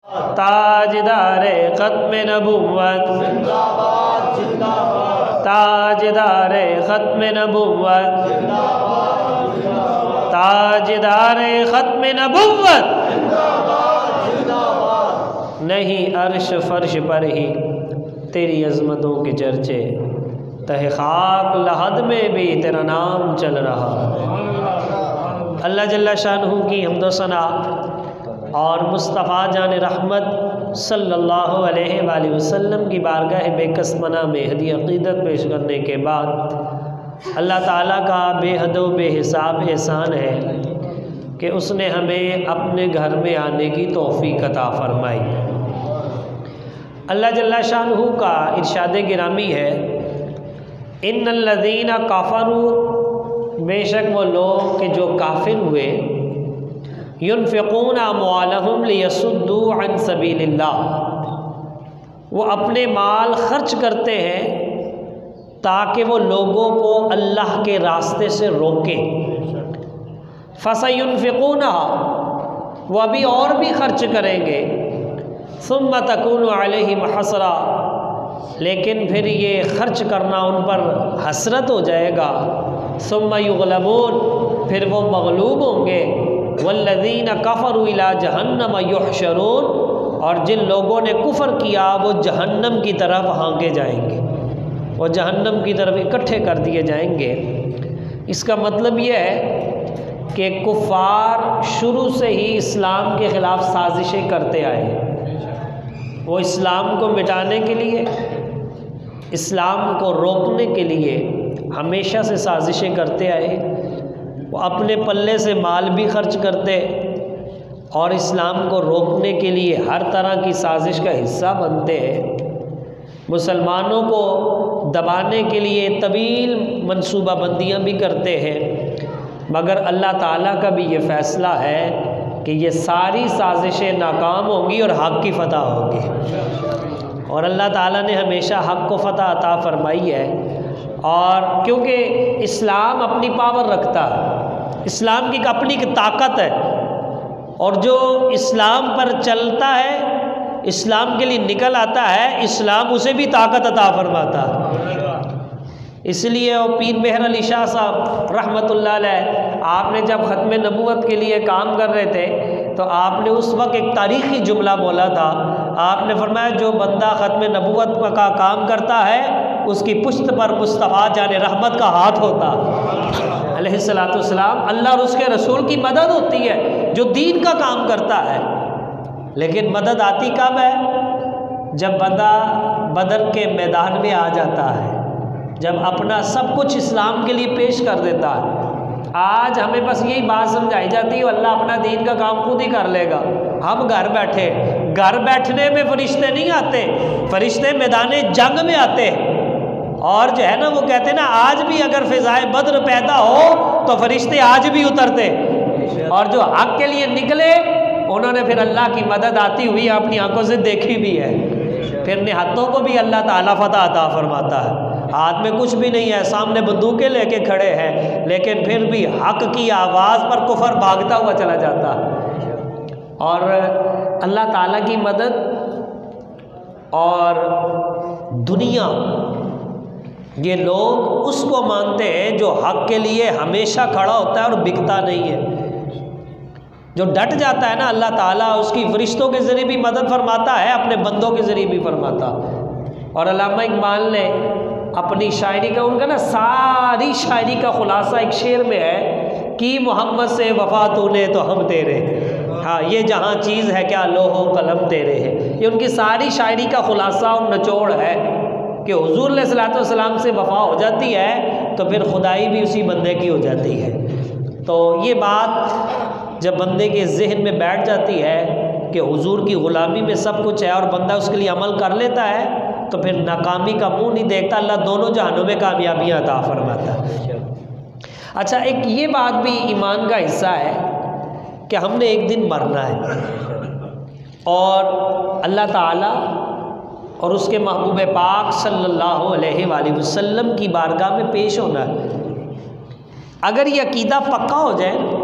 ताजदारे ख़त्म नबुव्वत जिंदाबाद जिंदाबाद, ताजदारे ख़त्म नबुव्वत जिंदाबाद जिंदाबाद, ताजदारे ख़त्म नबुव्वत जिंदाबाद जिंदाबाद। नहीं अर्श फर्श पर ही तेरी अज़मतों के चर्चे, तहे खाक लहद में भी तेरा नाम चल रहा। अल्लाह जल्ला शानहू की हम्दो सना और मुस्तफ़ा जान रहमत सल्लल्लाहु अलैहि वसल्लम की बारगाह बेकसमना में हदी अक़ीदत पेश करने के बाद अल्लाह ताला का बेहदो बेहिसाब एहसान है कि उसने हमें अपने घर में आने की तौफ़ीक़ अता फ़रमाई। अल्लाह जल्ला शानहू का इरशाद गिरामी है, इन्नल्लज़ीना काफ़रू, बेशक वो लोग कि जो काफिर हुए, युनफ़िक़ूना अम्वालहुम लियसुद्दू अन सबीलिल्लाह, वो अपने माल खर्च करते हैं ताकि वो लोगों को अल्लाह के रास्ते से रोकें। फसयुनफ़िक़ूना, वो अभी और भी खर्च करेंगे। सुम्मा तकूनु अलैहिम हसरा, लेकिन फिर ये खर्च करना उन पर हसरत हो जाएगा। सुम्मा युग़लबून, फिर वो मग़लूब होंगे। वल्लज़ीना कफ़रू इला जहन्नम युहशरून, और जिन लोगों ने कुफ़र किया वो जहन्नम की तरफ हाँके जाएंगे, वो जहन्नम की तरफ इकट्ठे कर दिए जाएंगे। इसका मतलब ये है कि कुफ़ार शुरू से ही इस्लाम के ख़िलाफ़ साजिशें करते आए। वो इस्लाम को मिटाने के लिए, इस्लाम को रोकने के लिए हमेशा से साजिशें करते आए। वो अपने पल्ले से माल भी खर्च करते और इस्लाम को रोकने के लिए हर तरह की साजिश का हिस्सा बनते हैं। मुसलमानों को दबाने के लिए तवील मंसूबाबंदियाँ भी करते हैं, मगर अल्लाह ताला का भी ये फ़ैसला है कि ये सारी साजिशें नाकाम होंगी और हक़ की फ़तह होगी। और अल्लाह ताला ने हमेशा हक़ को फ़तह अता फ़रमाई है। और क्योंकि इस्लाम अपनी पावर रखता है, इस्लाम की अपनी ताकत है, और जो इस्लाम पर चलता है, इस्लाम के लिए निकल आता है, इस्लाम उसे भी ताकत अता फरमाता है। इसलिए और पीर मेहर अली शाह साहब रहमतुल्लाह अलैह, आपने जब ख़त्म नबूवत के लिए काम कर रहे थे तो आपने उस वक्त एक तारीख़ी जुमला बोला था। आपने फरमाया, जो बंदा ख़त्म नबूवत का काम करता है उसकी पुश्त पर मुस्तफ़ा जाने रहमत का हाथ होता अलैहिस्सलातु वस्सलाम। अल्लाह और उसके रसूल की मदद होती है जो दीन का काम करता है। लेकिन मदद आती कब है? जब बंदा बदर के मैदान में आ जाता है, जब अपना सब कुछ इस्लाम के लिए पेश कर देता है। आज हमें बस यही बात समझाई जाती है, अल्लाह अपना दीन का काम खुद ही कर लेगा। हम घर बैठे, घर बैठने में फरिश्ते नहीं आते, फरिश्ते मैदान जंग में आते हैं। और जो है ना, वो कहते हैं ना, आज भी अगर फ़िज़ाए बद्र पैदा हो तो फरिश्ते आज भी उतरते। और जो हक़ के लिए निकले उन्होंने फिर अल्लाह की मदद आती हुई अपनी आंखों से देखी भी है। फिर निहत्तों को भी अल्लाह ताला फ़तह अता फरमाता है। हाथ में कुछ भी नहीं है, सामने बंदूकें लेके खड़े हैं, लेकिन फिर भी हक़ की आवाज़ पर कुफ़र भागता हुआ चला जाता है। और अल्लाह ताला की मदद और दुनिया, ये लोग उसको मानते हैं जो हक़ के लिए हमेशा खड़ा होता है और बिकता नहीं है, जो डट जाता है ना। अल्लाह ताला उसकी फरिश्तों के ज़रिए भी मदद फरमाता है, अपने बंदों के ज़रिए भी फरमाता। और अल्लामा इकबाल ने अपनी शायरी का, उनका ना सारी शायरी का खुलासा एक शेर में है कि मोहम्मद से वफ़ा तूने तो हम तेरे, हाँ ये जहाँ चीज़ है क्या लोहो कलम तेरे है। ये उनकी सारी शायरी का खुलासा और निचोड़ है कि हुज़ूर अलैहिस्सलातु वस्सलाम से वफ़ा हो जाती है तो फिर खुदाई भी उसी बंदे की हो जाती है। तो ये बात जब बंदे के ज़हन में बैठ जाती है कि हुज़ूर की ग़ुलामी में सब कुछ है और बंदा उसके लिए अमल कर लेता है, तो फिर नाकामी का मुंह नहीं देखता, अल्लाह दोनों जहानों में कामयाबियाँ अता फरमाता है। अच्छा, एक ये बात भी ईमान का हिस्सा है कि हमने एक दिन मरना है और अल्लाह ताला और उसके महबूब पाक सल्लल्लाहु अलैहि वसल्लम की बारगाह में पेश होना है। अगर ये अकीदा पक्का हो जाए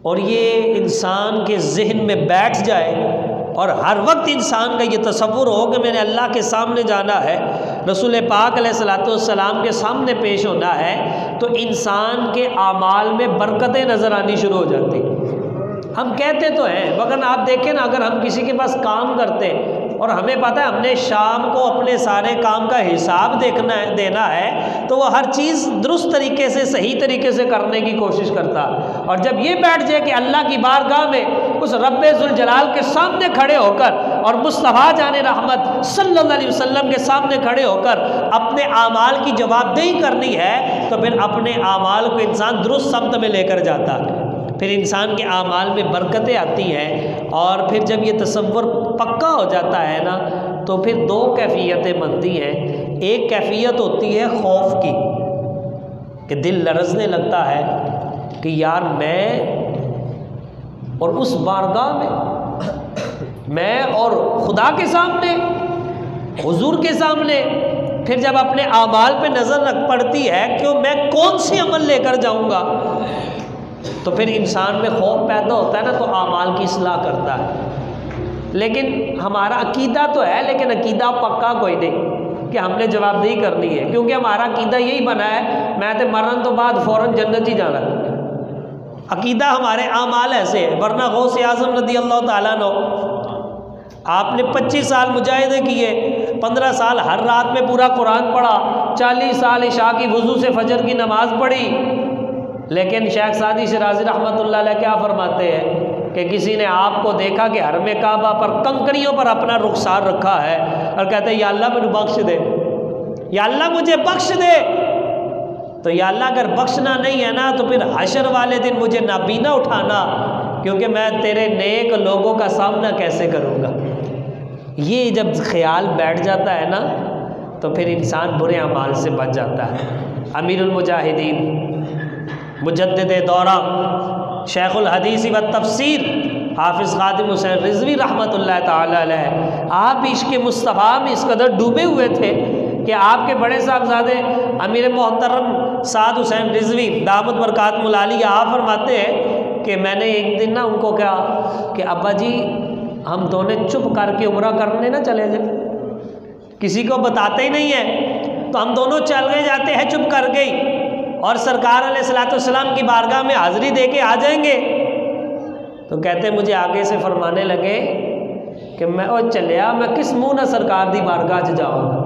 और ये इंसान के ज़हन में बैठ जाए और हर वक्त इंसान का ये तसव्वुर हो कि मैंने अल्लाह के सामने जाना है, रसूल पाक अलैहिस्सलाम के सामने पेश होना है, तो इंसान के आमाल में बरकतें नज़र आनी शुरू हो जाती। हम कहते तो हैं, मगर आप देखें ना, अगर हम किसी के पास काम करते और हमें पता है हमने शाम को अपने सारे काम का हिसाब देना है, तो वो हर चीज़ दुरुस्त तरीके से, सही तरीके से करने की कोशिश करता। और जब ये बैठ जाए कि अल्लाह की बारगाह में उस रब्बे ज़ुल जलाल के सामने खड़े होकर और मुस्तफ़ा जाने रहमत सल्लल्लाहु अलैहि वसल्लम के सामने खड़े होकर अपने आमाल की जवाबदेही करनी है, तो फिर अपने आमाल को इंसान दुरुस्त समत में लेकर जाता है। फिर इंसान के आमाल में बरकतें आती हैं। और फिर जब ये तसव्वुर पक्का हो जाता है ना, तो फिर दो कैफियतें बनती हैं। एक कैफियत होती है खौफ की, कि दिल लरज़ने लगता है कि यार मैं और उस बारगाह में, मैं और खुदा के सामने, हुजूर के सामने, फिर जब अपने आमाल पे नज़र रख पड़ती है कि मैं कौन सी अमल लेकर जाऊँगा, तो फिर इंसान में खौफ पैदा होता है ना, तो आमाल की इस्लाह करता है। लेकिन हमारा अकीदा तो है, लेकिन अकीदा पक्का कोई नहीं कि हमने जवाबदेही करनी है, क्योंकि हमारा अकीदा यही बना है मैं तो मरन तो बाद फ़ौरन जन्नत ही जाना। अकीदा हमारे आमाल ऐसे है। वरना गौसे आज़म रज़ी अल्लाह ताला अन्हु, आपने 25 साल मुजाहिदे किए, 15 साल हर रात में पूरा कुरान पढ़ा, 40 साल इशा की वज़ू से फजर की नमाज़ पढ़ी, लेकिन शेख सादी शिराज़ी रहमतुल्लाह अलैह क्या फरमाते हैं कि किसी ने आपको देखा कि हरम काबा पर कंकड़ियों पर अपना रुखसार रखा है और कहते हैं या अल्लाह मुझे बख्श दे, या अल्लाह मुझे बख्श दे। तो या अल्लाह अगर बख्शना नहीं है ना, तो फिर हशर वाले दिन मुझे नाबीना उठाना, क्योंकि मैं तेरे नेक लोगों का सामना कैसे करूँगा। ये जब ख्याल बैठ जाता है ना, तो फिर इंसान बुरे अमाल से बच जाता है। अमीरुल मुजाहिदीन मुजद्दिद दौरा शेखुल हदीस व तफसीर हाफिज़ खादिम हुसैन रिज़वी रहमतुल्लाह ताला अलैह, आप इश्क़ मुस्तफ़ा में इस कदर डूबे हुए थे कि आपके बड़े साहबज़ादे अमीर मोहतरम साद हुसैन रिज़वी दामत बरकातुहुल आलिया आप फरमाते हैं कि मैंने एक दिन ना उनको कहा कि अब्बा जी हम दोनों चुप करके उम्रा करने ना चले जाए, किसी को बताते ही नहीं है, तो हम दोनों चल गए जाते हैं चुप कर गई, और सरकार अलैहिस्सलाम की बारगाह में हाज़िरी दे के आ जाएंगे। तो कहते मुझे आगे से फरमाने लगे कि मैं और चलिया, मैं किस मुँह ना सरकार दी बारगाह च जाऊँगा,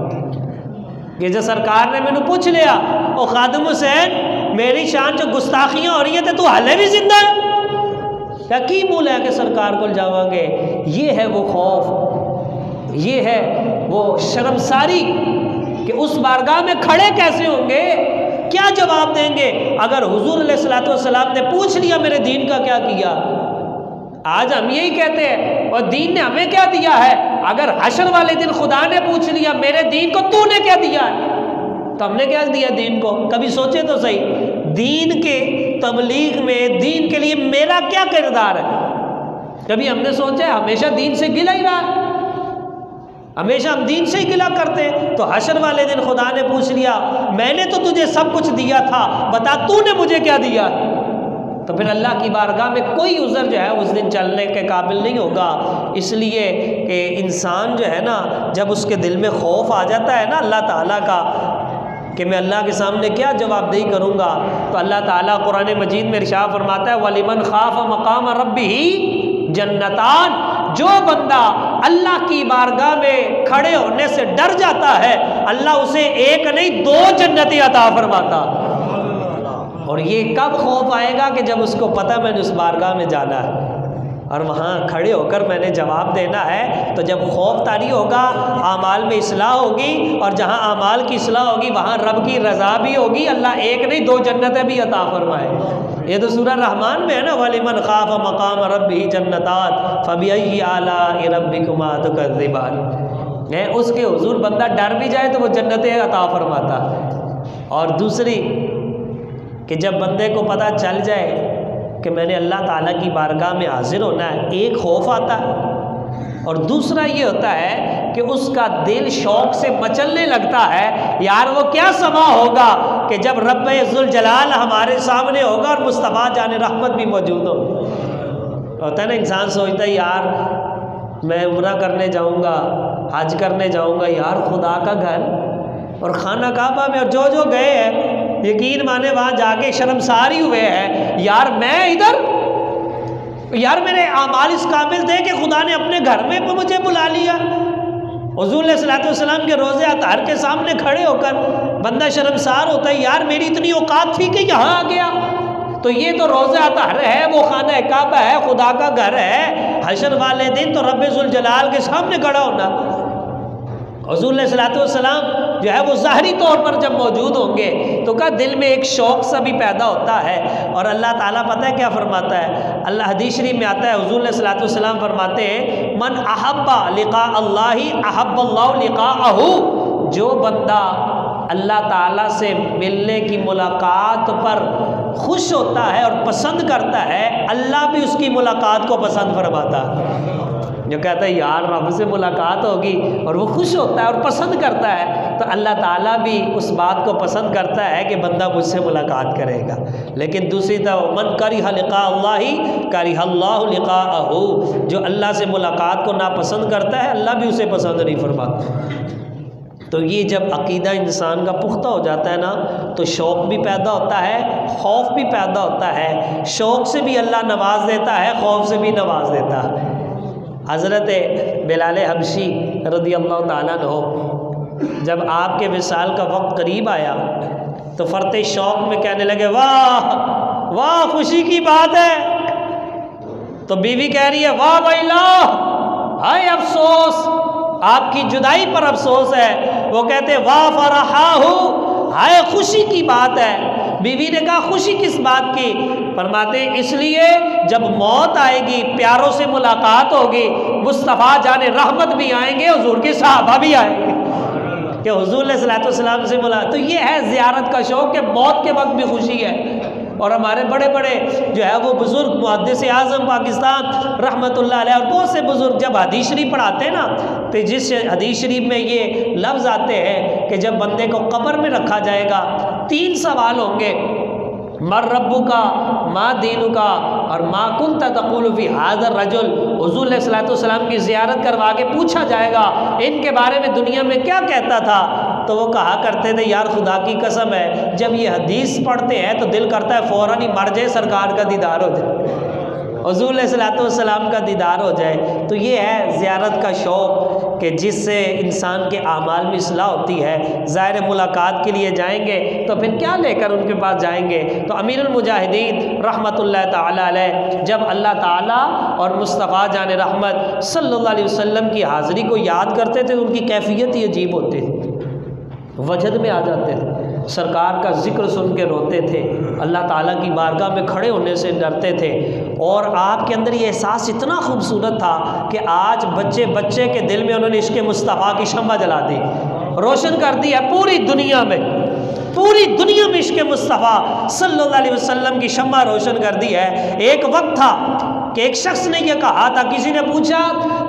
कि जो सरकार ने मैंने पूछ लिया ओ खादिम हुसैन मेरी शान जो गुस्ताखियाँ हो रही हैं, तो तू हाले भी जिंदा है, क्या की मुँह है कि सरकार को जावांगे। ये है वो खौफ, ये है वो शर्मसारी कि उस बारगाह में खड़े कैसे होंगे, क्या जवाब देंगे। अगर हुजूर अलैहिस्सलाम ने पूछ लिया मेरे दीन का क्या किया, आज हम यही कहते हैं और दीन ने हमें क्या दिया है। अगर हशर वाले दिन खुदा ने पूछ लिया मेरे दीन को तूने क्या दिया है, तो हमने क्या दिया दीन को। कभी सोचे तो सही, दीन के तबलीग में दीन के लिए मेरा क्या किरदार है, कभी हमने सोचा। हमेशा दीन से गिला ही रहा, हमेशा हम दीन से ही गिला करते हैं। तो हशर वाले दिन खुदा ने पूछ लिया मैंने तो तुझे सब कुछ दिया था, बता तूने मुझे क्या दिया। तो फिर अल्लाह की बारगाह में कोई उज़र जो है उस दिन चलने के काबिल नहीं होगा। इसलिए कि इंसान जो है ना, जब उसके दिल में खौफ आ जाता है ना अल्लाह ताला का कि मैं अल्लाह के सामने क्या जवाबदेही करूँगा, तो अल्लाह ताला कुरान मजीद में इरशाद फरमाता है वलिमन खाफ मकाम रब्बिही जन्नतान, जो बंदा अल्लाह की बारगाह में खड़े होने से डर जाता है अल्लाह उसे एक नहीं 2 जन्नतें अता फरमाता। और ये कब खौफ आएगा कि जब उसको पता मैंने उस बारगाह में जाना है और वहाँ खड़े होकर मैंने जवाब देना है। तो जब खौफ तारी होगा, आमाल में इस्लाह होगी, और जहाँ आमाल की इस्लाह होगी वहाँ रब की रज़ा भी होगी, अल्लाह एक नहीं 2 जन्नतें भी अता फरमाए। ये तो सूरह रहमान में है ना, वलिमन खाफ मकाम रब्बिही जन्नतात फबिअय्यि आलाइ रब्बिकुमा तुकज़्ज़िबान। उसके हुजूर बंदा डर भी जाए तो वो जन्नतें अता फरमाता। और दूसरी कि जब बंदे को पता चल जाए कि मैंने अल्लाह ताला की बारगाह में हाजिर होना है, एक खौफ आता है, और दूसरा ये होता है कि उसका दिल शौक से मचलने लगता है। यार वो क्या समा होगा कि जब रब्बे ज़ुल जलाल हमारे सामने होगा और मुस्तफ़ा जाने रहमत भी मौजूद हो। होता है ना, इंसान सोचता है यार मैं उम्रा करने जाऊँगा, हज करने जाऊँगा, यार खुदा का घर और खाना काबा में, और जो जो गए हैं यकीन माने वहाँ जाके शर्मसार ही हुए हैं, यार मैं इधर, यार मेरे आमाल इस काबिल थे कि खुदा ने अपने घर में मुझे बुला लिया। हुज़ूर सल्लल्लाहु अलैहि वसल्लम के रोज़े अतहर के सामने खड़े होकर बंदा शर्मसार होता है, यार मेरी इतनी औकात थी कि यहाँ आ गया। तो ये तो रोज़े अतहर है, वो खाना काबा है, खुदा का घर है। हशर वाले दिन तो रब्बे ज़ुल जलाल के सामने खड़ा होना। हुज़ूर सल्लल्लाहु अलैहि वसल्लम जो है वो ज़ाहरी तौर पर जब मौजूद होंगे तो क्या दिल में एक शौक़ सा भी पैदा होता है। और अल्लाह ताला पता है क्या फरमाता है, अल्लाह हदीस शरीफ में आता है, हुज़ूर सल्लल्लाहु अलैहि वसल्लम फरमाते हैं, मन अहब्बा लिक़ा अल्लाहि अहब्बल्लाहु लिक़ाअहू, जो बंदा अल्लाह ताला से मिलने की मुलाकात पर खुश होता है और पसंद करता है, अल्लाह भी उसकी मुलाकात को पसंद फरमाता है। जो कहता है यार रब से मुलाकात होगी और वो खुश होता है और पसंद करता है, तो अल्लाह ताला भी उस बात को पसंद करता है कि बंदा मुझसे मुलाकात करेगा। लेकिन दूसरी तरफ मन करिहा लिक़ा अल्लाहि करिहल्लाहु लिक़ाअहू, जो अल्लाह से मुलाकात को नापसंद करता है, अल्लाह भी उसे पसंद नहीं फरमाता। तो ये जब अक़ीदा इंसान का पुख्ता हो जाता है ना, तो शौक़ भी पैदा होता है, खौफ भी पैदा होता है। शौक़ से भी अल्लाह नवाज देता है, खौफ से भी नवाज देता है। हज़रत बिलाल हबशी रज़ियल्लाहु ताला अन्हु जब आपके विसाल का वक्त करीब आया तो फ़रते शौक़ में कहने लगे, वाह वाह खुशी की बात है। तो बीवी कह रही है, वाह वैला, हाय अफसोस, आपकी जुदाई पर अफसोस है। वो कहते, वाह फरहाहू, हाय खुशी की बात है। बीवी ने कहा, खुशी किस बात की? फरमाते, इसलिए जब मौत आएगी, प्यारों से मुलाकात होगी, मुस्तफ़ा जाने रहमत भी आएंगे, हुजूर के सहाबा भी आएंगे कि हुजूर सल्लल्लाहु अलैहि वसल्लम से मुलाकात। तो ये है ज़ियारत का शौक़ कि मौत के वक्त भी खुशी है। और हमारे बड़े बड़े जो है वो बुज़ुर्ग मुहद्दिस आज़म पाकिस्तान रहमतुल्लाह अलैह और बहुत से बुज़ुर्ग जब हदीस शरीफ पढ़ाते हैं ना, तो जिस हदीस शरीफ में ये लफ्ज़ आते हैं कि जब बंदे को कब्र में रखा जाएगा, 3 सवाल होंगे, मर रब्बु का, माँ दीनु का, और माँ कुंत तक़ूलु फ़ी हाज़ा रजुल। हुज़ूर सल्लल्लाहु अलैहि वसल्लम की ज़ियारत करवा के पूछा जाएगा, इनके बारे में दुनिया में क्या कहता था? तो वो कहा करते थे, यार खुदा की कसम है, जब ये हदीस पढ़ते हैं तो दिल करता है फ़ौरन ही मर जाए, सरकार का दीदार हो जाए, हुज़ूर सल्लल्लाहु अलैहि वसल्लम का दीदार हो जाए। तो ये है ज़ियारत का शौक़ कि जिससे इंसान के आमाल में इस्लाह होती है। ज़ाहिर मुलाकात के लिए जाएंगे तो फिर क्या लेकर उनके पास जाएंगे? तो अमीरुल मुजाहिदीन रहमतुल्लाह ताला अलैह जब अल्लाह ताला और मुस्तफ़ा जान रहमत सल्लल्लाहु अलैहि वसल्लम की हाज़िरी को याद करते थे, उनकी कैफियत ही अजीब होती थी, वजद में आ जाते थे, सरकार का ज़िक्र सुन के रोते थे, अल्लाह ताला की बारगाह में खड़े होने से डरते थे। और आपके अंदर ये एहसास इतना खूबसूरत था कि आज बच्चे बच्चे के दिल में उन्होंने इश्क़ मुस्तफ़ा की शम्मा जला दी, रोशन कर दी है पूरी दुनिया में, पूरी दुनिया में इश्क़ मुस्तफ़ा सल्लल्लाहु अलैहि वसल्लम की शम्मा रोशन कर दी है। एक वक्त था कि एक शख्स ने यह कहा था, किसी ने पूछा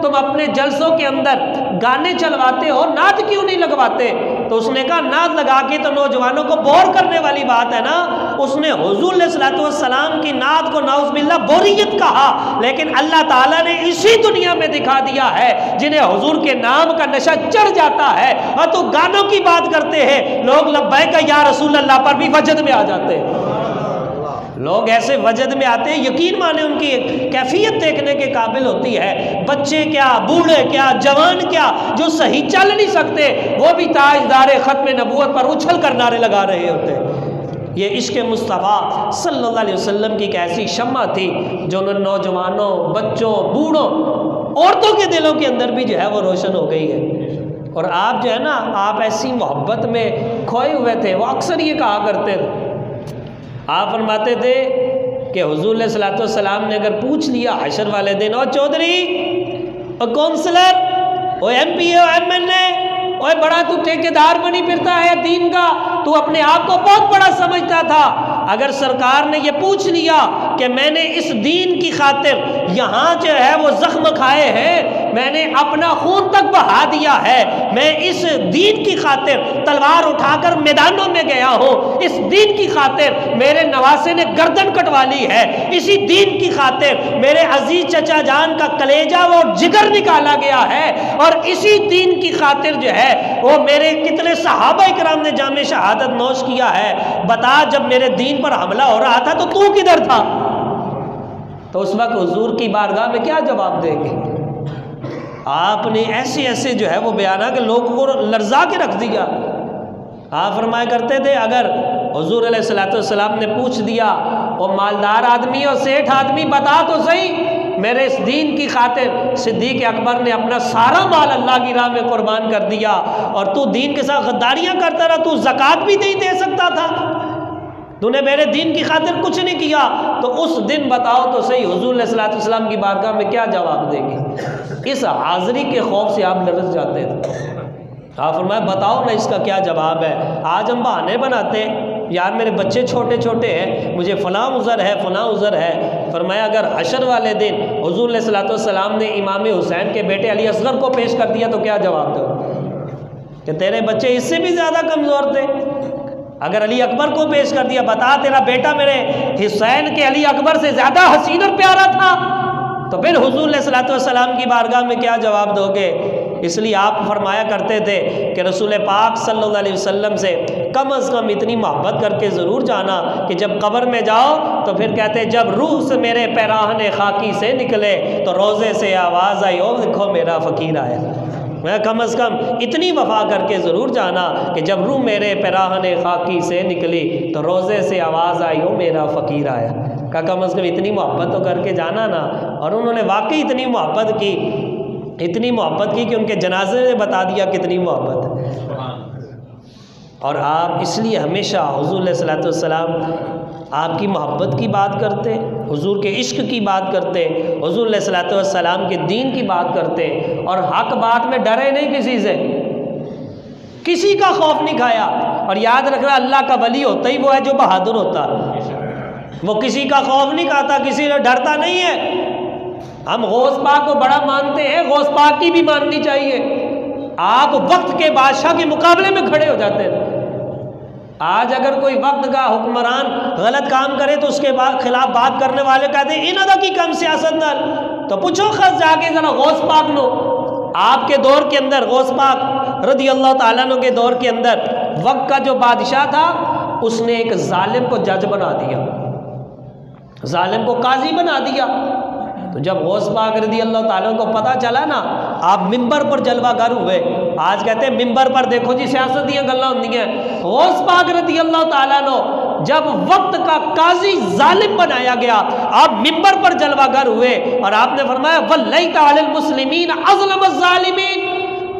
तुम अपने जलसों के अंदर गाने चलवाते हो, नात क्यों नहीं लगवाते? तो उसने कहा, नात लगा के तो नौजवानों को बोर करने वाली बात है ना। उसने हुज़ूर सल्लल्लाहु अलैहि वसल्लम की नात को नाउज़ुबिल्लाह बोरियत कहा, लेकिन अल्लाह ताला ने इसी दुनिया में दिखा दिया है जिन्हें हुज़ूर के नाम का नशा चढ़ जाता है। और तो गानों की बात करते हैं, लोग लब्बैक या रसूल अल्लाह पर भी वजद में आ जाते हैं। लोग ऐसे वजद में आते हैं, यकीन माने उनकी कैफियत देखने के काबिल होती है। बच्चे क्या, बूढ़े क्या, जवान क्या, जो सही चल नहीं सकते वो भी ताजदार ख़त्म नबूवत पर उछल कर नारे लगा रहे होते हैं। ये इश्क़ मुस्तफ़ा सल्लल्लाहु अलैहि वसल्लम की एक ऐसी शम्मा थी जो उन नौजवानों, बच्चों, बूढ़ों, औरतों के दिलों के अंदर भी जो है वो रोशन हो गई है। और आप जो है ना, आप ऐसी मोहब्बत में खोए हुए थे। वो अक्सर ये कहा करते थे, आप फरमाते थे कि हुज़ूर सल्लल्लाहु अलैहि वसल्लम ने अगर पूछ लिया हशर वाले दिन, और चौधरी, और काउंसलर, और MP, और MLA, और बड़ा तू ठेकेदार बनी फिरता है दीन का, तू अपने आप को बहुत बड़ा समझता था। अगर सरकार ने ये पूछ लिया कि मैंने इस दीन की खातिर यहाँ जो है वो ज़ख्म खाए हैं, मैंने अपना खून तक बहा दिया है। मैं इस दीन की खातिर तलवार उठाकर मैदानों में गया हूँ। इस दीन की खातिर मेरे नवासे ने गर्दन कटवा ली है। इसी दीन की खातिर मेरे अजीज चचा जान का कलेजा वो जिगर निकाला गया है। और इसी दीन की खातिर जो है वो मेरे कितने सहाबा इकराम ने जामे शहादत नोश किया है। बता, जब मेरे दीन पर हमला हो रहा था तो तू किधर था? तो उस वक्त हुजूर की बारगाह में क्या जवाब देंगे? आपने ऐसे ऐसे जो है वो बयाना के लोगों को लर्जा के रख दिया। आप फरमाया करते थे, अगर हुजूर अलैहिस्सलाम ने पूछ दिया वो मालदार आदमी और सेठ आदमी, बता तो सही मेरे इस दीन की खातिर सिद्दीक अकबर ने अपना सारा माल अल्लाह की राह में कुर्बान कर दिया और तू दीन के साथ गद्दारियां करता रहा, तू ज़कात भी नहीं दे सकता था, तूने मेरे दीन की खातिर कुछ नहीं किया, तो उस दिन बताओ तो सही हुजूर अलैहिस्सलाम की बारगाह में क्या जवाब देंगे? इस हाज़िरी के खौफ से आप लरज़ जाते थे। आप फरमाया बताओ ना इसका क्या जवाब है। आज हम बहाने बनाते हैं, यार मेरे बच्चे छोटे छोटे हैं, मुझे फ़लाँ उज़र है फ़लाँ उज़र है। फरमाया अगर हशर वाले दिन हुज़ूर अलैहिस्सलाम ने इमाम हुसैन के बेटे अली असगर को पेश कर दिया तो क्या जवाब दो कि तेरे बच्चे इससे भी ज़्यादा कमज़ोर थे? अगर अली अकबर को पेश कर दिया, बता तेरा बेटा मेरे हुसैन के अली अकबर से ज़्यादा हसीन और प्यारा था, तो फिर हुज़ूर अलैहिस्सलाम की बारगाह में क्या जवाब दोगे? इसलिए आप फरमाया करते थे कि रसूल पाक सल्लल्लाहु अलैहि वसल्लम से कम अज़ कम इतनी मोहब्बत करके ज़रूर जाना कि जब कब्र में जाओ तो फिर कहते जब रूह से मेरे पैराहने खाकी से निकले तो रोज़े से आवाज़ आई, ओ देखो मेरा फ़कीर आया। मैं कम अज़ कम इतनी वफ़ा करके ज़रूर जाना कि जब रूह मेरे पैराहने खाकी से निकली तो रोज़े से आवाज़ आई, ओ मेरा फ़कीर आया। का कम अज़ कम इतनी मोहब्बत तो करके जाना ना। और उन्होंने वाकई इतनी मोहब्बत की, इतनी मोहब्बत की कि उनके जनाजे में बता दिया कितनी मोहब्बत है। और आप इसलिए हमेशा हुज़ूर अलैहिस्सलाम आपकी मोहब्बत की बात करते, हुज़ूर के इश्क की बात करते, हुज़ूर अलैहिस्सलाम के दीन की बात करते और हक बात में डरे नहीं, किसी से किसी का खौफ नहीं खाया। और याद रखना अल्लाह का वली होता ही वो है जो बहादुर होता, वो किसी का खौफ नहीं खाता, किसी से डरता नहीं है। हम गौस पाक को बड़ा मानते हैं, गौस पाक की भी माननी चाहिए। आप वक्त के बादशाह के मुकाबले में खड़े हो जाते हैं। आज अगर कोई वक्त का हुक्मरान गलत काम करे तो उसके खिलाफ बात करने वाले कहते हैं इन अदा की कम सियासतदान, तो पूछो खस जाके जरा गौस पाक लो। आपके दौर के अंदर गौस पाक रज़ी अल्लाह ताला अन्हु के दौर के अंदर वक्त का जो बादशाह था उसने एक जालिम को जज बना दिया, जालिम को काजी बना दिया। तो जब गौस पाक रज़ी अल्लाह ताला को पता चला ना, आप मिंबर पर जलवागर हुए। आज कहते हैं मिंबर पर देखो जी सियासत दियाँ गल्लां होंदियां। गौस पाक रज़ी अल्लाह ताला जब वक्त का काजी जालिम बनाया गया, आप मिंबर पर जलवागर हुए और आपने फरमाया वल्लैता अलल मुस्लिमीन अज़लम ज़ालिमीन।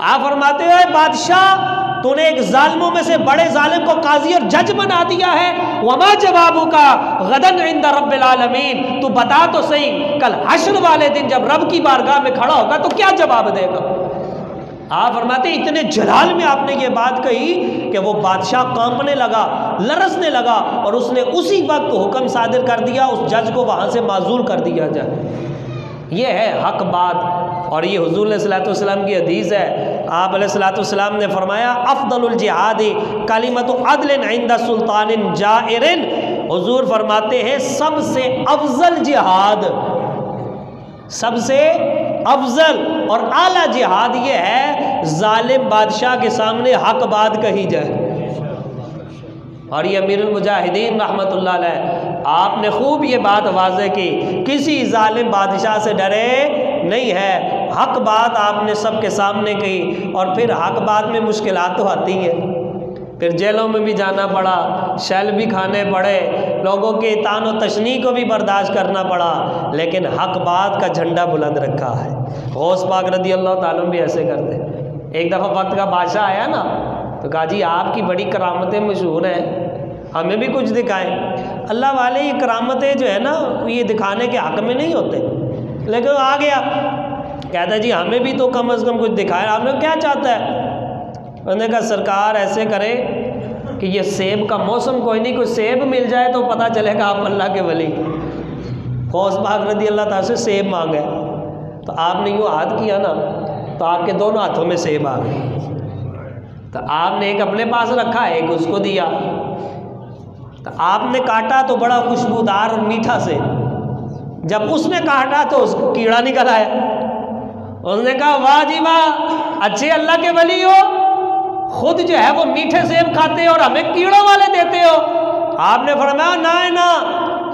आप फरमाते हो बादशाह तूने एक जालिमों में से बड़े जालिम को काजी और जज बना दिया है। वमा जवाबू का गदन इंदा रब्बिल आलमीन, तू बता तो सही कल हश्र वाले दिन जब रब की बारगाह में खड़ा होगा तो क्या जवाब देगा? आप फरमाते इतने जलाल में आपने ये बात कही कि वो बादशाह कांपने लगा, लरसने लगा और उसने उसी वक्त हुक्म सादिर कर दिया उस जज को वहाँ से माजूल कर दिया जाए। ये है हक बात। और ये हुजूर अलैहिस्सलाम की हदीस है। आप अलैहिस्सलाम ने फरमाया अफ़दलुल जिहादी कलिमतु अदलिन इंदा सुल्तानिन जाइरिन। हुजूर फरमाते हैं सबसे अफजल जिहाद, सबसे अफजल और आला जिहाद ये है जालिम बादशाह के सामने हक बात कही जाए। और ये अमीरुल मुजाहिदीन रहमतुल्लाह अलैह आपने खूब ये बात वाज़े की, किसी जालिम बादशाह से डरे नहीं है, हक बात आपने सबके सामने कही। और फिर हक बात में मुश्किलात तो आती हैं, फिर जेलों में भी जाना पड़ा, शैल भी खाने पड़े, लोगों के तान व तशनी को भी बर्दाश्त करना पड़ा, लेकिन हक बात का झंडा बुलंद रखा है। गौस पाक रज़ी अल्लाह ताला भी ऐसे करते। एक दफ़ा वक्त का बादशाह आया ना तो कहा जी आपकी बड़ी करामतें मशहूर हैं, हमें भी कुछ दिखाएं। अल्लाह वाले ये करामतें जो है ना ये दिखाने के हक़ में नहीं होते, लेकिन आ गया कहता जी हमें भी तो कम अज़ कम कुछ दिखाएं। आपने क्या चाहता है? उन्होंने कहा सरकार ऐसे करें कि ये सेब का मौसम कोई नहीं, कोई सेब मिल जाए तो पता चलेगा आप अल्लाह के वली। गौस पाक रज़ी अल्लाह ताला से सेब मांगे तो आपने यूँ हाथ किया ना तो आपके दोनों हाथों में सेब आ गए। तो आपने एक अपने पास रखा, एक उसको दिया। तो आपने काटा तो बड़ा खुशबूदार और मीठा सेब, जब उसने काटा तो उसको कीड़ा निकल आया। उसने कहा वाह जी वाह, अच्छे अल्लाह के वली हो, खुद जो है वो मीठे सेब खाते हो और हमें कीड़ों वाले देते हो। आपने फरमाया ना ना,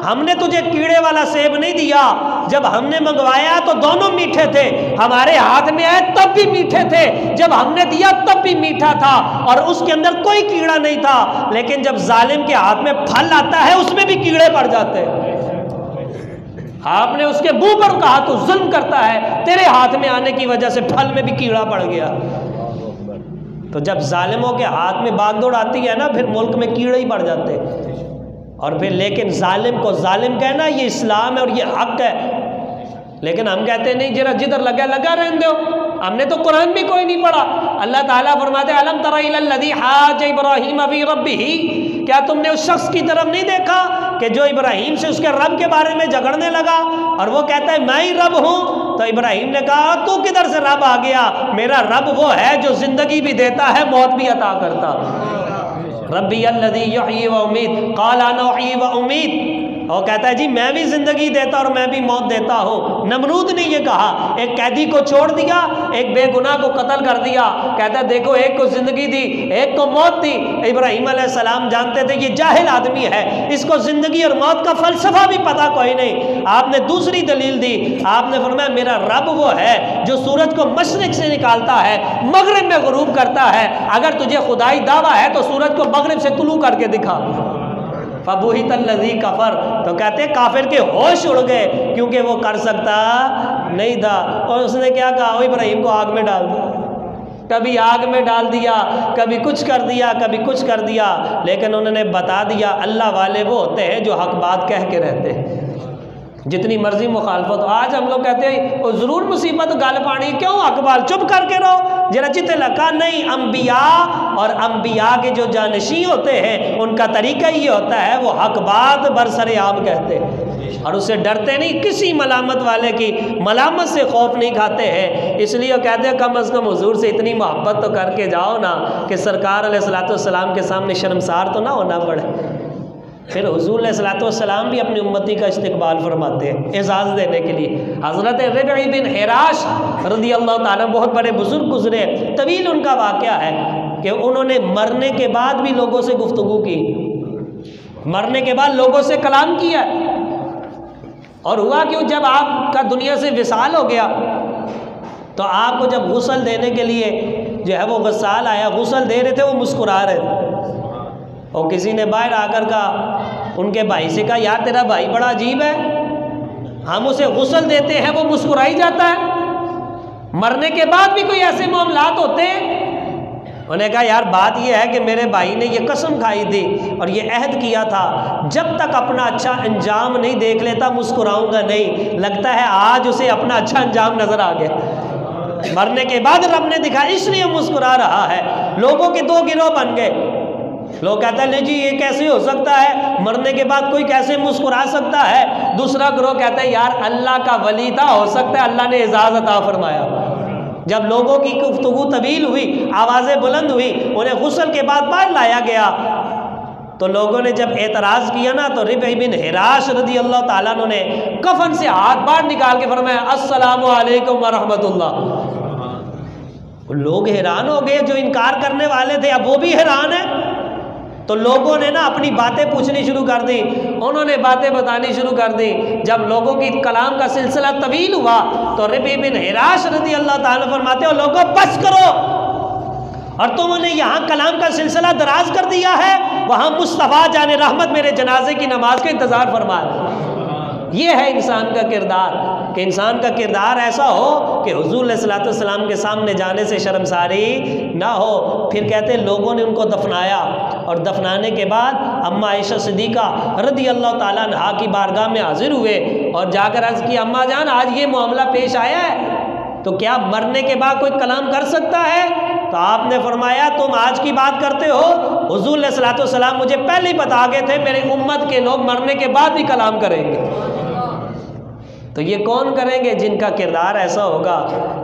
हमने तुझे कीड़े वाला सेब नहीं दिया, जब हमने मंगवाया तो दोनों मीठे थे, हमारे हाथ में आए तब भी मीठे थे, जब हमने दिया तब भी मीठा था और उसके अंदर कोई कीड़ा नहीं था। लेकिन जब जालिम के हाथ में फल आता है उसमें भी कीड़े पड़ जाते हैं। आपने उसके मुंह पर कहा तो जुल्म करता है, तेरे हाथ में आने की वजह से फल में भी कीड़ा पड़ गया। तो जब जालिमों के हाथ में बागदौड़ आती है ना, फिर मुल्क में कीड़े ही पड़ जाते हैं। और फिर लेकिन जालिम को जालिम कहना ये इस्लाम है और ये हक है। लेकिन हम कहते हैं नहीं, जरा जिधर लगा लगा रहने दो, हमने तो कुरान भी कोई नहीं पढ़ा। अल्लाह ताला फरमाते अलम तरा इलल लज़ी हाज इब्राहीम फी रब्बिही, क्या तुमने उस शख्स की तरफ नहीं देखा कि जो इब्राहीम से उसके रब के बारे में झगड़ने लगा और वो कहता है मैं ही रब हूँ। तो इब्राहीम ने कहा तू किधर से रब आ गया, मेरा रब वो है जो जिंदगी भी देता है मौत भी अता करता। रब्बी अल्लज़ी युहयी व उमीत क़ाल अना उहयी व उमीत, और कहता है जी मैं भी ज़िंदगी देता और मैं भी मौत देता हूँ। नमरूद ने ये कहा, एक कैदी को छोड़ दिया, एक बेगुनाह को कत्ल कर दिया। कहता है देखो एक को ज़िंदगी दी, एक को मौत दी। इब्राहीम अलैहिस्सलाम जानते थे ये जाहिल आदमी है, इसको ज़िंदगी और मौत का फ़लसफ़ा भी पता कोई नहीं। आपने दूसरी दलील दी, आपने फरमाया मेरा रब वो है जो सूरज को मशरिक़ से निकालता है, मगरिब में गुरूब करता है। अगर तुझे खुदाई दावा है तो सूरज को मगरिब से तुलू करके दिखा। फबुहित अल्लज़ी कफ़र, तो कहते काफिर के होश उड़ गए क्योंकि वो कर सकता नहीं था। और उसने क्या कहा, इब्राहीम को आग में डाल दिया, कभी आग में डाल दिया, कभी कुछ कर दिया, कभी कुछ कर दिया। लेकिन उन्होंने बता दिया अल्लाह वाले वो होते हैं जो हक बात कह के रहते हैं, जितनी मर्जी मुखालफत। आज हम लोग कहते हैं वो ज़रूर मुसीबत गाल पानी, क्यों अकबाल चुप करके रहो जरा चिते लगा। नहीं, अम्बिया और अम्बिया के जो जानशी होते हैं उनका तरीका ये होता है, वो हक बात बरसरे आम कहते हैं और उससे डरते नहीं, किसी मलामत वाले की मलामत से खौफ नहीं खाते हैं। इसलिए वो कहते हैं कम अज़ कम हुजूर से इतनी मोहब्बत तो करके जाओ ना कि सरकार अलैहिस्सलाम के सामने शर्मसार तो ना होना पड़े। फिर हुजूर अलैहिस्सलाम भी अपनी उम्मती का इस्तकबाल फरमाते हैं एजाज़ देने के लिए। हज़रत रबी बिन हिराश रज़ियल्लाहु ताला बहुत बड़े बुजुर्ग गुजरे, तवील उनका वाक़या है कि उन्होंने मरने के बाद भी लोगों से गुफ्तगू की, मरने के बाद लोगों से कलाम किया। और हुआ क्यों, जब आपका दुनिया से विसाल हो गया तो आपको जब गुस्ल देने के लिए जो है वो गस्साल आया, गुस्ल दे रहे थे, वो मुस्कुरा रहे थे। और किसी ने बाहर आकर कहा, उनके भाई से कहा यार तेरा भाई बड़ा अजीब है, हम उसे गुस्ल देते हैं वो मुस्कुराई जाता है, मरने के बाद भी कोई ऐसे मामलात होते हैं। उन्होंने कहा यार बात यह है कि मेरे भाई ने ये कसम खाई थी और ये अहद किया था जब तक अपना अच्छा अंजाम नहीं देख लेता मुस्कुराऊंगा नहीं। लगता है आज उसे अपना अच्छा अंजाम नजर आ गया, मरने के बाद रब ने दिखा इसलिए मुस्कुरा रहा है। लोगों के दो गिरोह बन गए। लोग कहते हैं नहीं जी ये कैसे हो सकता है, मरने के बाद कोई कैसे मुस्कुरा सकता है। दूसरा गिरोह कहता है यार अल्लाह का वली था, हो सकता है अल्लाह ने एजाज़ अता फरमाया। जब लोगों की गुफ्तगू तवील हुई, आवाज़ें बुलंद हुई, उन्हें गुस्ल के बाद बाहर लाया गया तो लोगों ने जब एतराज़ किया ना तो रबी बिन हिराश रज़ियल्लाहु ताला अन्हु ने कफन से हाथ बाहर निकाल के फरमाया अस्सलामु अलैकुम व रहमतुल्लाह। लोग हैरान हो गए, जो इनकार करने वाले थे अब वो भी हैरान है। तो लोगों ने ना अपनी बातें पूछनी शुरू कर दी, उन्होंने बातें बतानी शुरू कर दी। जब लोगों की कलाम का सिलसिला तवील हुआ तो रबी बिन हिराश रज़ियल्लाहु ताला फरमाते हो लोगों बस करो, और तुमने यहाँ कलाम का सिलसिला दराज कर दिया है, वहाँ मुस्तफ़ा जाने रहमत मेरे जनाजे की नमाज का इंतज़ार फरमाए। ये है इंसान का किरदार, कि इंसान का किरदार ऐसा हो कि हुज़ूर अलैहि सल्लम के सामने जाने से शर्मसारी ना हो। फिर कहते लोगों ने उनको दफनाया और दफनाने के बाद अम्मा आयशा सिद्दीक़ा रज़ियल्लाहु ताला अन्हा की बारगाह में हाजिर हुए और जाकर अर्ज़ की अम्मा जान आज ये मामला पेश आया है तो क्या मरने के बाद कोई कलाम कर सकता है? तो आपने फरमाया तुम आज की बात करते हो, हुज़ूर अलैहि सल्लम मुझे पहले ही बता गए थे मेरे उम्मत के लोग मरने के बाद भी कलाम करेंगे। तो ये कौन करेंगे जिनका किरदार ऐसा होगा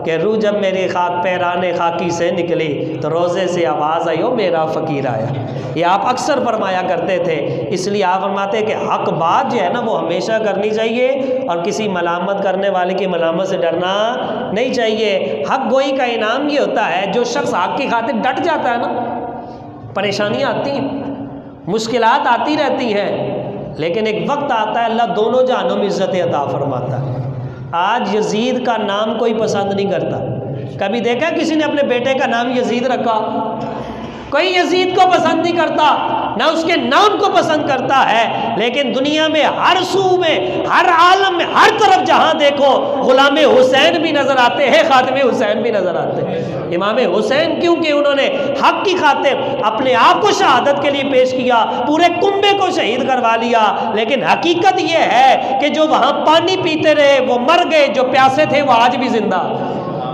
कि रूह जब मेरी खाक पैराने खाकी से निकली तो रोज़े से आवाज़ आई हो मेरा फ़कीर आया। ये आप अक्सर फरमाया करते थे। इसलिए आप फरमाते कि हक बात जो है ना वो हमेशा करनी चाहिए और किसी मलामत करने वाले की मलामत से डरना नहीं चाहिए। हक गोई का इनाम ये होता है जो शख्स हक की खातिर डट जाता है ना। परेशानियाँ आती हैं, मुश्किलात आती रहती हैं, लेकिन एक वक्त आता है अल्लाह दोनों जहानों में इज़्ज़त अता फरमाता है। आज यजीद का नाम कोई पसंद नहीं करता। कभी देखा किसी ने अपने बेटे का नाम यजीद रखा? कोई यजीद को पसंद नहीं करता, ना उसके नाम को पसंद करता है। लेकिन दुनिया में हर सू में, हर आलम में, हर तरफ जहाँ देखो गुलाम हुसैन भी नज़र आते हैं, खातिम हुसैन भी नज़र आते हैं। इमाम हुसैन क्योंकि उन्होंने हक की खातिर अपने आप को शहादत के लिए पेश किया, पूरे कुंबे को शहीद करवा लिया। लेकिन हकीकत ये है कि जो वहाँ पानी पीते रहे वो मर गए, जो प्यासे थे वो आज भी जिंदा,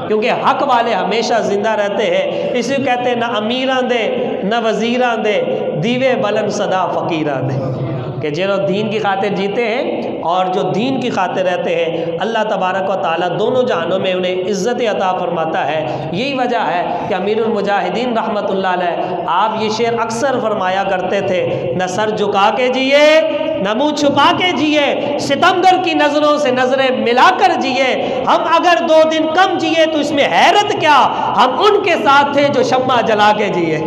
क्योंकि हक वाले हमेशा जिंदा रहते हैं। इसी कहते हैं ना अमीरां दे न वजीरां दे, दीवे बलन सदा फ़कीरां दे, कि जो दीन की खातिर जीते हैं और जो दीन की खातिर रहते हैं अल्लाह तबारक व तआला दोनों जहानों में उन्हें इज़्ज़त अता फरमाता है। यही वजह है कि अमीरुल मुजाहिदीन रहमतुल्लाह अलैह आप ये शेर अक्सर फरमाया करते थे, न सर झुका के जिए न मुँह छुपा के जिए, सितमगर की नज़रों से नज़रें मिलाकर जिए। हम अगर 2 दिन कम जिए तो इसमें हैरत क्या, हम उनके साथ थे जो शम्मा जला के जिए,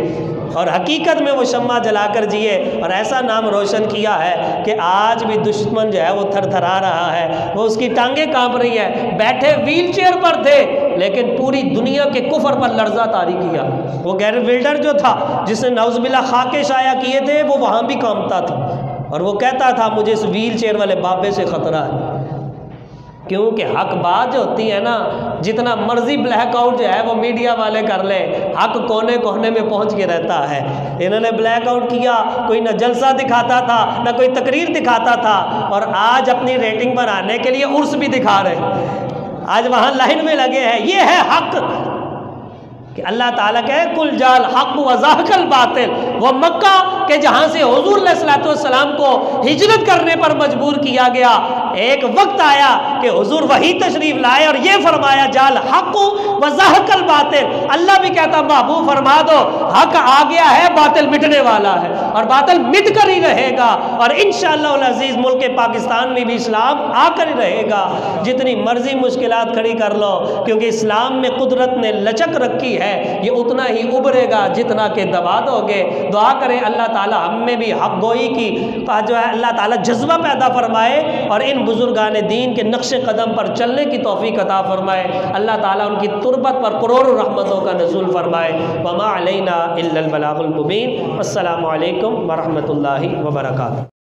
और हकीकत में वो शम्मा जलाकर जिए और ऐसा नाम रोशन किया है कि आज भी दुश्मन जो है वो थरथरा रहा है, वो उसकी टांगें कांप रही है। बैठे व्हील चेयर पर थे लेकिन पूरी दुनिया के कुफर पर लर्जा तारी किया। वो गैरी बिल्डर जो था जिसने नौज़बिल्ला खाके शाया किए थे वो वहाँ भी कांपता था और वो कहता था मुझे इस व्हील चेयर वाले बाबे से ख़तरा है। क्योंकि हक बात जो होती है ना, जितना मर्जी ब्लैकआउट जो है वो मीडिया वाले कर ले, हक कोने कोने में पहुंच के रहता है। इन्होंने ब्लैकआउट किया, कोई ना जलसा दिखाता था ना कोई तकरीर दिखाता था, और आज अपनी रेटिंग बनाने के लिए उर्स भी दिखा रहे, आज वहाँ लाइन में लगे हैं। ये है हक कि अल्लाह ताला कहे कुल जाल हक व ज़हकल बातिल। वो मक्का के जहाँ से हुज़ूर अलैहिस्सलातु वस्सलाम को हिजरत करने पर मजबूर किया गया, एक वक्त आया कि हुज़ूर वही तशरीफ लाए और ये फरमाया जाल हक व ज़हकल बातिल। अल्लाह भी कहता महबूब फरमा दो हक आ गया है, बातिल मिटने वाला है और बातिल मिट कर ही रहेगा, और इंशाअल्लाह अल अज़ीज़ मुल्क पाकिस्तान में भी इस्लाम आकर ही रहेगा। जितनी मर्जी मुश्किलात खड़ी कर लो, क्योंकि इस्लाम में कुदरत ने लचक रखी है, ये उतना ही उभरेगा जितना के दबा दोगे। दुआ करें अल्लाह ताला हम में भी हक गोई की जो है अल्लाह ताला जज्बा पैदा फरमाए और इन बुजुर्गान दीन के नक्शे कदम पर चलने की तौफीक अता फरमाए। अल्लाह ताला उनकी तुरबत पर करोड़ों रहमतों का नज़ूल फरमाए। वमा अलैना इल्लल बलागुल मुबीन। अस्सलामु अलैकुम व रहमतुल्लाहि व बरकातुहू।